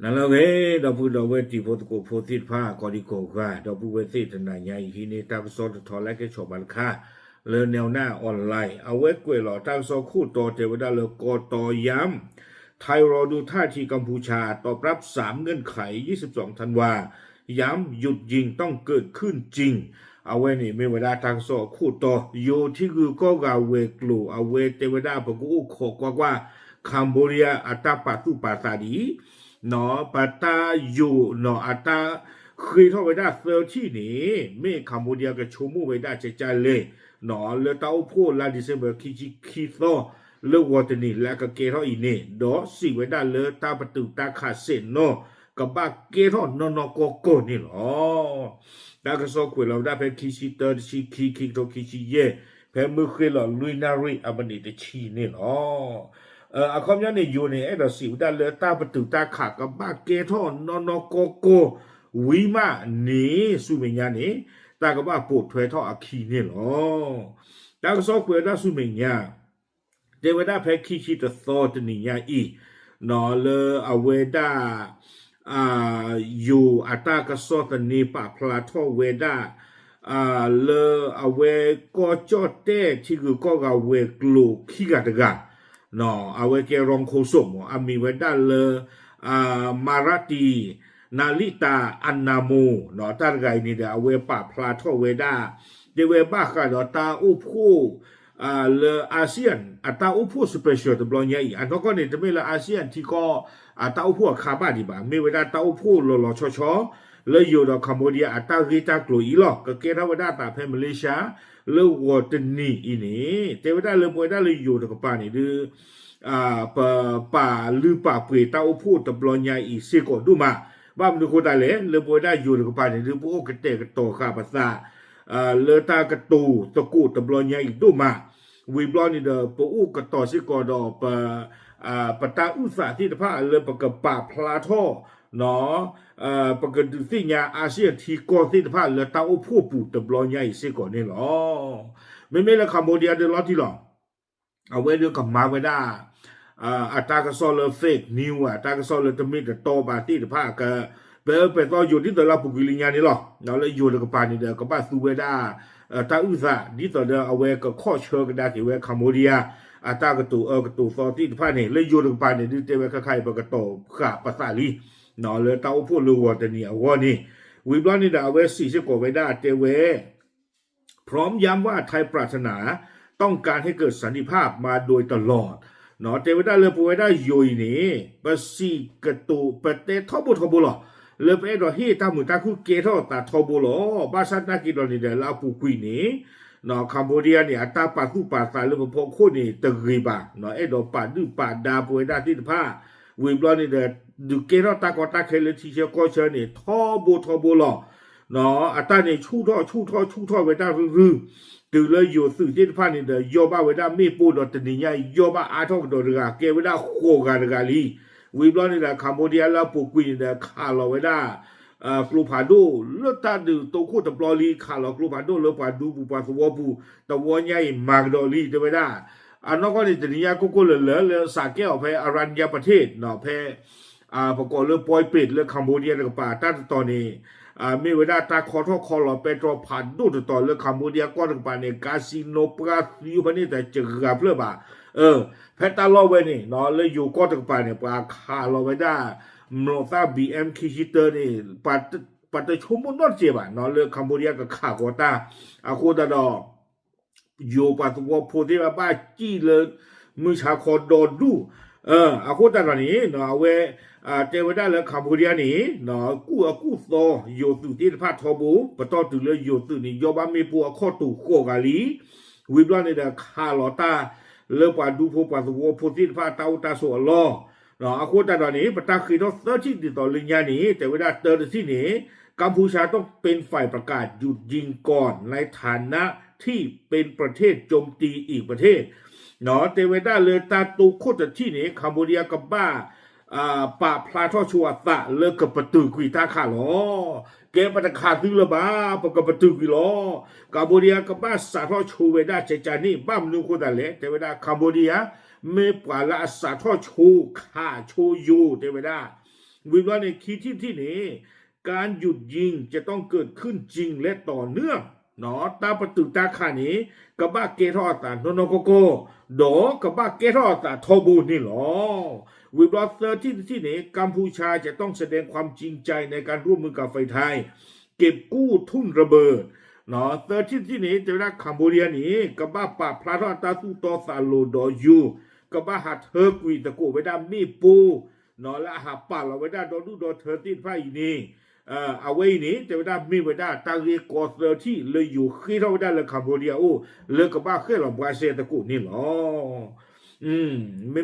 นั่นแหละเว้ยดอกพูดดอกเวทีโพสโกโพสิตผ้ากอดิโกค่ะดอกพูดเวทีทนายใหญ่ที่นี่ตามสอนทอและก็ชบันค่าเลือแนวหน้าออนไลน์เอาไว้กวยหล่อตามสอนคู่ต่อเทวดาเลือกอต่อย้ำไทยรอดูท่าทีกัมพูชาตอบรับ3เงื่อนไข22ธันวาย้ำหยุดยิงต้องเกิดขึ้นจริงเอาไว้นี่ไม่เวลาทางสอนคู่ต่อโยที่คือก็กาเวกลูเอาไว้เทวดาปกูอุโคกว่าคัมโบเดียอัตาปาตุปาตาดีเนาะปาตาอยู่เนาะอัตาเคยท่อไปได้เซลที่นี่ไม่คัมโบเดียกับชูมูไปได้ใจเลยเนาะเลตาอุพูลาดิเซเบอร์คิโซเลวอตนี่และก็เกท่ออีนี่ดอสิไว้ได้เลตาประตูตาขาเซนเนาะกับบ้าเกท่อนนโกโกนี่หรอดากสอคุยเราได้เพคิชิเตอร์ชิคิโตคิชิเย่เพมือเคยหล่อลุยนารีอับันนี่เดชีนี่หรออาคอมยันเนี่ยอยู่ในไอ้ดอกสิวดาเลตาประตูตาขากับบ้าเกทอนนโกโกวิมานี่สุเมญานี่ตากับบ้าปวดถวยท่ออาคีนี่หรอตาก็สอบเปิดได้สุเมญาเดวดาเพคิชิตโซตนี่ยาอีนอเลอเวดาอยู่อัตากสอตนี่ปะพลาท่อเวดาเลอเวก็จอดเตที่คือก็กาเวกลูขี้กาตกาเนาะเอาไว้แกรองโคสมอามีไว้ด้านเลมาราตีนาลิตาอันนามูเนาะตาไกนี่เดี๋ยวเอาไว้ปะพลาทอเวด้าเดี๋ยวเวบ้ากันเนาะตาอุพูเลอาเซียนตาอุพูสเปเชียลตัวบลอนใหญ่อันนั้นก็เนี่ยจะไม่ละอาเซียนที่ก็ตาอุพูคาบ้าดีบ้าไม่เวลาตาอุพูหล่อชอเลยอยู่ดอกคัมโบเดียตาริตากลุยหรอกก็เกณฑ์ว่าได้ตาเพมาเลเซียเลวอตนี่อีนี่แต่ว่าได้เลยป่วยได้เลยอยู่ดอกป่านี่ดื้อป่าลือป่าเปรตาอุพูตบลอนใหญ่อีสิโกดูมาบ้ามันดูคนได้เลยเลยป่วยได้อยู่ดอกป่านี่ดื้อพวกกระเตกระโตข้าภาษาเลตากระตูตะกูตบลอนใหญ่อีดูมาวิบลอนนี่เด้อพวกกระต่อสิโกดอปตาอุตสาที่ผ้าเลยปกป่าพลาท่อเนาะปกติสิ่งยาอาเซียนที่ก่อที่ผ้าเลยตาอุพูปูตบลอนใหญ่สิโกนี่หรอไม่ละคัมโบเดียเดือดร้อนที่หรอเอาไว้เรื่องกับมาไว้ได้อัตรากระซอลเฟกนิวอัตรากระซอลตมิดโตบาที่ผ้าก็เป็นต่ออยู่ที่ตัวเราปุกิลิญานี่หรอเราเลยอยู่ในกระปานี่เดียวกับบ้านซูเวด้าตาอุตสาที่ตัวเดียวเอาไว้ก็ข้อเชิงกันได้ที่ไว้คัมโบเดียอัตรากระตูกระตูซอที่ผ้านี่เลยอยู่ในกระปานี่ที่เจ้าไว้ใครๆปกระโตขาภาษาลีเนาะเลยตาอุพูดรู้ว่าแต่นี่เอาว่านี่วิบลอนนี่เดาเอาไว้40กว่าไว้ได้เจเวพร้อมย้ำว่าไทยปรารถนาต้องการให้เกิดสันติภาพมาโดยตลอดเนาะเทวดาเลยป่วยได้ยุยนี่ภาษีกระตูประเทศทบุหรอเลยไปดอกที่ตาหมุนตาคู่เกทอตาทบุหรอบาสันนักกิโลนี่เดลาปูกุยนี่เนาะคัมโบเดียเนี่ยตาปาตุปาตาเลยพอโคนี่ตะกีบาเนาะไอ้ดอกปาดื้อปาดาป่วยได้ที่ผ้าวิบลอนนี่เดดูเกทอตากอตาเคลที่เชก็เชนี่ทบุหรอเนาะตาเนี่ยชู่ท่อไว้ได้รือดูเลยอยู่สื่อที่ผ่านนี่เดียโยบ้าไว้ได้ไม่ปูดตนี่ใหญ่โยบ้าอาทอกดอเรือเกไว้ได้โคกันกาลีวิบลอนนี่แหละคัมโบเดียแล้วปุกุยนี่เดียขาเราไว้ได้กลูพาดูเลือดตาดูตัวคู่ตะปลอลีขาเรากลูพาดูเลือดปาดูปูปาสวอปูตะวัวใหญ่มากดอลีจะไว้ได้อันนั้นก็นี่ตนี่ใหญ่กุเลยสาแก้วเพอรัญญาประเทศเนาะเพประกอบเรื่องปอยเป็ดเรื่องคัมโบเดียกับป่าตั้งตอนนี้มีเวลาตาคอท่อคอหล่อเปโตรผ่านดูต่อเรื่องคัมโบเดียก็ถึงป่านในคาสิโนปราซิวพันนี่แต่เจอกับเพื่อบ่าแพตตาลอไว้นี่เนาะเลยอยู่ก็ถึงป่านเนี่ยปลาคาเราไว้ได้โนซาบีเอ็มคิชิเตอร์นี่ปัตตชมุนนอดเจ็บเนาะเรื่องคัมโบเดียกับขาโกตาอาโคตาดออยู่ปัตตวโพธิบ้าจี้เลยมือชาคอโดนดูอาโคตาตอนนี้เนาะเวเทวดาเลยคัมพูเดียนี่เนาะกู้โตโยตุที่พาทบูปะตอตุเลยโยตุนี่ยอบามีปัวข้อตุโกกาลีวิบลอนนี่เดคาลอตาเลปาดูโพปาสโวโพที่พาตาอุตาโซลอเนาะอาโคตาตอนนี้ปะตาคีโตเซอร์ที่ติดต่อลิญญานี่เทวดาเตอร์ที่นี่กัมพูชาต้องเป็นฝ่ายประกาศหยุดยิงก่อนในฐานะที่เป็นประเทศโจมตีอีกประเทศเนาะเทวดาเลยตาตุโคตที่นี่คัมพูเดียกับบ้าป่าพลาทอชัวตะเลิกกับประตูกุยตาขาล้อเกมปตะขาซื้อละบ้าปกับประตูกุยล้อกาโบเดียกับบ้าสาทอชูเวดาเจจานี่บ้ามนูโคตาเละแต่เวลาคัมโบเดียไม่ปล่าละสาทอชูขาชูยูแต่เวลา วิบล้อในคีย์ที่นี้การหยุดยิงจะต้องเกิดขึ้นจริงและต่อเนื่องเนาะตาประตูตาขานี้กับบ้าเกทอตาโนโนโกโกดอกับบ้าเกทอตาทบูนี่หรอวิบล้อเซอร์ที่นี้กัมพูชาจะต้องแสดงความจริงใจในการร่วมมือกับฝ่ายไทยเก็บกู้ทุ่นระเบิดเนาะเซอร์ที่นี้จะได้คัมโบเดียนี้กับบ้าป่าพลาทอตาสุโตซาโลดอยูกับบ้าหัดเฮกุยตะโกไว้ด้ามีปูเนาะและหาป่าเราไว้ด้าดอดูดอเธอที่ไพ่นี้เอาไว้นี้แต่ว่ามีไว้ได้ตาเรียกอสเตอร์ที่เลยอยู่ขี้เราได้เลยคัมโบเดียโอเลยกับบ้าเคยหลอกบราเซตะกุนี่หรอ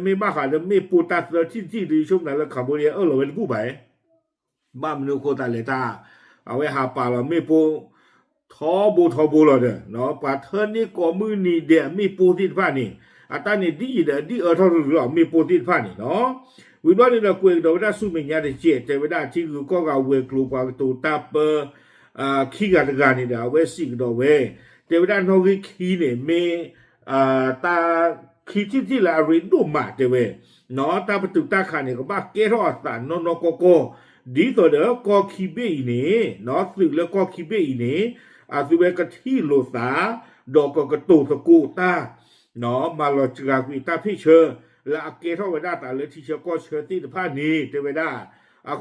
ไม่บ้าหาเลยไม่ปูตาเตอร์ที่ดีช่วงนั้นเลยคัมโบเดียเราเป็นผู้ใบบ้ามนุโคตาเลตาเอาไว้หาป่าเราไม่ปูทอบูเราเด้อเนาะป่าเธอนี่ก็มือนี่เดียมีปูที่ผ้านี่อาตานี่ดีเด้อดีทอรู้หรอมีปูที่ผ้านี่เนาะวิบัติเราคุยเราได้สู้ไม่ยากเจแต่เวลาที่ก็กาวเวกลูกว่าตัวตาเปขี้กันกันนี่เด้อเวสิกดอเวแต่เวลาน้องขี้เนี่ยเมตาขี้ที่ละรินดูมาเตเวเนาะตาประตูตาขานี่ก็บ้าเกทอสานนโกโกดีตัวเด้อก็ขี้เบอีนี่เนาะสึกแล้วก็ขี้เบอีนี่สิเวกที่โลสาดอกก็กระตูสกูตาเนาะมาลอจกากุตาพี่เชอและเกทอเวดาตาเลยที่เชก็เชิญที่ผ้านี้เทเวดา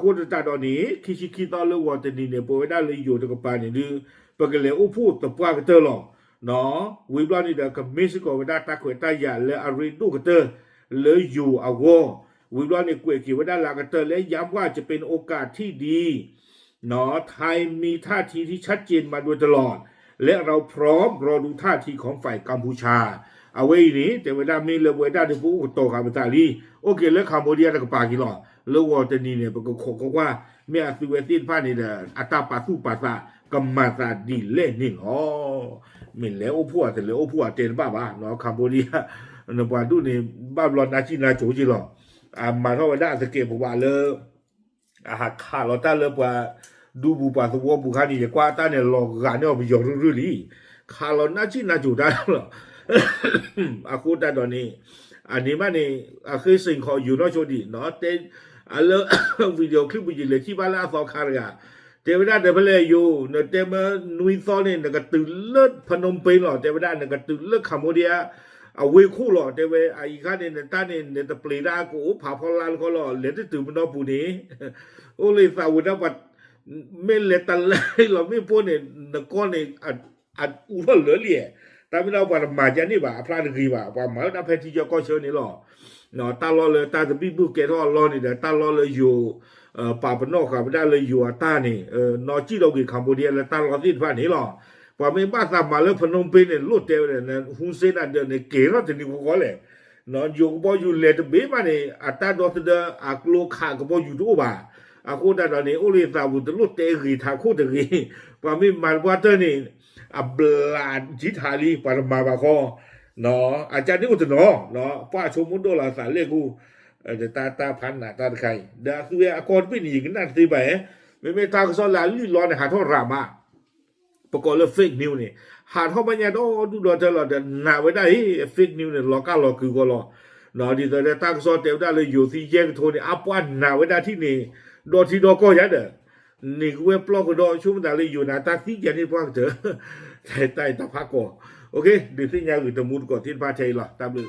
คุณตาตอนนี้คิดตอนเรื่องวันนี้เนี่ยปเวดาเลยอยู่ตรงป่านี่ดื้อปกติอุพูดตะปากเตอร์หรอเนาะวิบลานี่เด็กกับเม็กซิโกเวดาตาขวยตายาและอาริดูกเตอร์เลยอยู่อาววิบลานี่กุยกิเวดาลากเตอร์และย้ำว่าจะเป็นโอกาสที่ดีเนาะไทยมีท่าทีที่ชัดเจนมาโดยตลอดและเราพร้อมรอดูท่าทีของฝ่ายกัมพูชาเอาไว้นี้แต่เวลามีเลเวด้าที่ผู้โตกับตาลีโอเคแล้วคัมโบเดียแล้วก็ปากีหลอแล้ววอเตนีเนี่ยก็ขอว่าเมื่อสิเวตินผ้านี่เนี่ยอัตราปัสสุปัสสะกัมมาซาดีเล่นี่หรอมินแล้วโอพัวแต่แล้วโอพัวเตนบ้าเนาะคัมโบเดียนปาดูนี่บ้าบลอนนาจินาโจจิหรอมาเท่าด้าสเกปว่าเลยหักขาเราตาเลยว่าดูบุปผาสวบุคานี่กว่าตาเนี่ยหลอกกันเนี่ยไปยอมรื่อลีขาเรานาจินาโจได้หรอaku tak tahu ni ni mana aku sing kau you know jodi no te alo video clip bu le chi ba la so kha ga te wada de bale you no te ma nui so ni na ga tu lut Phnom Penh lo te wada na ga tu lut Cambodia awe khu lo te we ai kha ni ta ni te play da ko pha pho la ko lo le te tu no bu ni o le sa wu da wat me le ta lai lo me po ni na ko ni u lo le lieแต่ไม่เราว่ามาจากนี่ว่าพลาดกีว่ามาแล้วเพที่จะก็เชิญนี่หรอเนาะตาล้อเลยตาจะบีบุกเกทอล้อนี่เด้อตาล้อเลยอยู่ป่าปนอกครับไม่ได้เลยอยู่ตานี่นอจีเรากี่คัมโบเดียแล้วตาล้อที่ผ่านนี่หรอว่าไม่บ้าสามมาแล้วพนมเปญเนี่ยลุดเดียวเนี่ยฮุนเซนอันเดียวเนี่ยเกล้อถึงนี่ก็เลยเนาะอยู่ก็บอกอยู่เลยแต่เบี้ยมาเนี่ยอัตราดอสเดออักโลขาก็บอกอยู่ตัวบ่าคุณตาตอนนี้โอลิซาบุตรลุดเตะกีทาคู่ตะกี้ว่าไม่มาว่าเตอร์นี่บลาจิตาลีปารมาบาคอเนาะอาจารย์นี่ก็จะเนาะป้าชมมุนโดลาสารเลกูตาพันน่ะตาใครเดี๋ยวคืออากรเป็นอย่างนั้นสิไปไม่ตาก็สอนหลานลื่นร้อนหาท่อรามาประกอบแล้วเฟกนิวเนี่ยหาท่อปัญญาดูดอเธอเราเดินหน้าไว้ได้เฟกนิวเนี่ยล้อก้าล้อคือก็ล้อเนาะดีแต่ตาก็สอนเตียวได้เลยอยู่ที่แยกโทนี่อัปวันหน้าไว้ได้ที่นี่ดอที่ดอก็ยัดเด้อนี่กูเว็บปลอกดอชุ่มแต่เลยอยู่นะตาที่ยันนี่พักเถอะใช่ตาพักก่อโอเคเดี๋ยวที่ยาวอยู่ตะมุดก่อนที่พาชัยหรอตามเลย